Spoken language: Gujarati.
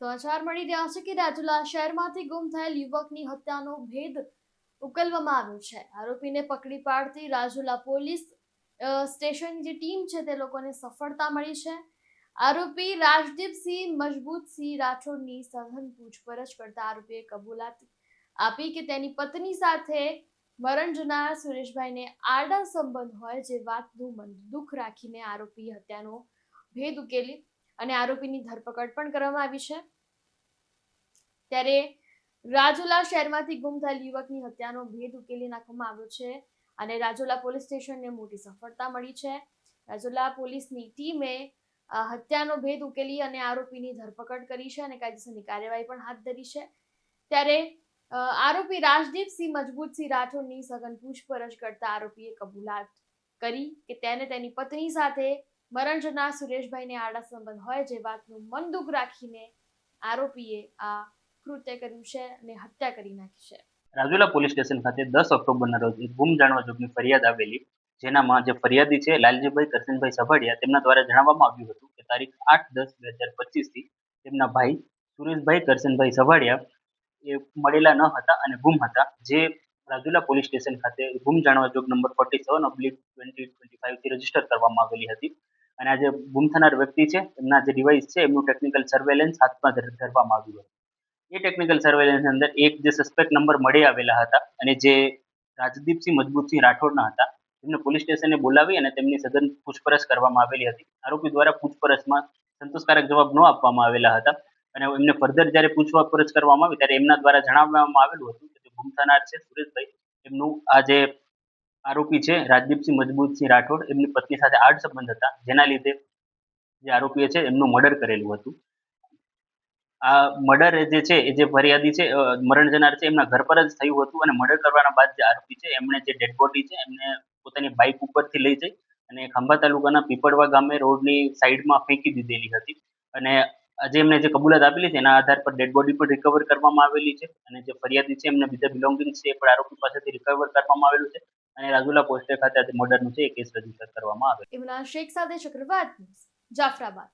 સમાચાર મળી રહ્યા છે કે રાજુલા શહેરમાંથી ગુમ થયેલ યુવકની હત્યાનો ભેદ ઉકેલવામાં આવ્યો છે. આરોપીને પકડી પાડતી રાજુલા પોલીસ સ્ટેશનની જે ટીમ છે તે લોકોને સફળતા મળી છે. આરોપી રાજદીપસિંહ મજબૂતસિંહ રાઠોડની સઘન પૂછપરછ કરતા આરોપીએ કબૂલાત આપી કે તેની પત્ની સાથે મરણ જનાર સુરેશભાઈને આડા સંબંધ હોય, જે વાતનું દુઃખ રાખીને આરોપી હત્યાનો ભેદ ઉકેલી અને આરોપીની ધરપકડ પણ કરવામાં આવી છે. ત્યારે રાજુલા શહેરમાંથી ગુમ થયેલ યુવકની હત્યાનો ભેદ ઉકેલી નાખવામાં આવ્યો છે અને રાજુલા પોલીસ સ્ટેશનને મોટી સફળતા મળી છે. રાજુલા પોલીસની ટીમે હત્યાનો ભેદ ઉકેલી અને આરોપીની ધરપકડ કરી છે અને કાયદેસરની કાર્યવાહી પણ હાથ ધરી છે. ત્યારે આરોપી રાજદીપસિંહ મજબૂતસિંહ રાઠોડની સઘન પૂછપરછ કરતા આરોપીએ કબૂલાત કરી કે તેને તેની પત્ની સાથે મરણ જનાર સુરેશભાઈને આડા સંબંધ હોય, જે વાતનું મન દુઃખ રાખીને આરોપીએ આ કૃત્ય કર્યું છે અને હત્યા કરી નાખી છે. રાજુલા પોલીસ સ્ટેશન ખાતે 10 ઓક્ટોબરના રોજ ગુમ જાણવા જોગની ફરિયાદ આવેલી, જેનામાં જે ફરિયાદી છે લાલજીભાઈ કરશનભાઈ સભાડિયા, તેમના દ્વારા જણાવવામાં આવ્યું હતું કે તારીખ 8/10/2025 થી તેમના ભાઈ સુરેશભાઈ કરશનભાઈ સભાડિયા એ મળેલા ન હતા અને ગુમ હતા, જે રાજુલા પોલીસ સ્ટેશન ખાતે ગુમ જાણવા જોગ નંબર 47/2025 થી રજીસ્ટર કરવામાં આવેલી હતી. અને આ જે ગુમ થનાર વ્યક્તિ છે એમના જે ડિવાઇસ છે એમનું ટેકનિકલ સર્વેલન્સ હાથમાં ધરવામાં આવ્યું હતું. એ ટેકનિકલ સર્વેલન્સ અંદર એક જે સસ્પેક્ટ નંબર મળી આવેલા હતા અને જે રાજદીપસિંહ મજબૂતસિંહ રાઠોડના હતા, તેમને પોલીસ સ્ટેશને બોલાવી અને તેમની સઘન પૂછપરછ કરવામાં આવેલી હતી. આરોપી દ્વારા પૂછપરછમાં સંતોષકારક જવાબ ન આપવામાં આવેલા હતા અને એમને ફર્ધર જ્યારે પૂછપરછ કરવામાં આવી ત્યારે એમના દ્વારા જણાવવામાં આવેલું હતું કે ગુમ થનાર છે સુરેશભાઈ, એમનું આ જે આરોપી છે રાજદીપસિંહ મજબૂતસિંહ રાઠોડ, એમની પત્ની સાથે આડ સંબંધ હતા, જેના લીધે જે આરોપીએ છે એમનું મર્ડર કરેલું હતું. આ મર્ડર જે છે એ જે ફરિયાદી છે મરણ જનાર છે એમના ઘર પર જ થયું હતું અને મર્ડર કરવાના બાદ જે આરોપી છે એમણે જે ડેડ બોડી છે એમને પોતાની બાઇક ઉપરથી લઈ જઈ અને ખાંભા તાલુકાના પીપળવા ગામે રોડની સાઈડમાં ફેંકી દીધેલી હતી. અને આજે એમને જે કબૂલાત આપેલી છે એના આધાર પર ડેડ બોડી પણ રિકવર કરવામાં આવેલી છે અને જે ફરિયાદી છે એમને બીજા બિલોંગિંગ્સ છે એ પણ આરોપી પાસેથી રિકવર કરવામાં આવેલું છે અને રાજુલા પોલીસ સ્ટેશન ખાતે આજે મર્ડરનું છે એ કેસ રજીસ્ટર કરવામાં આવેલ. ઇમરાન શેખ સાથે ચક્રવાત, જાફરાબાદ.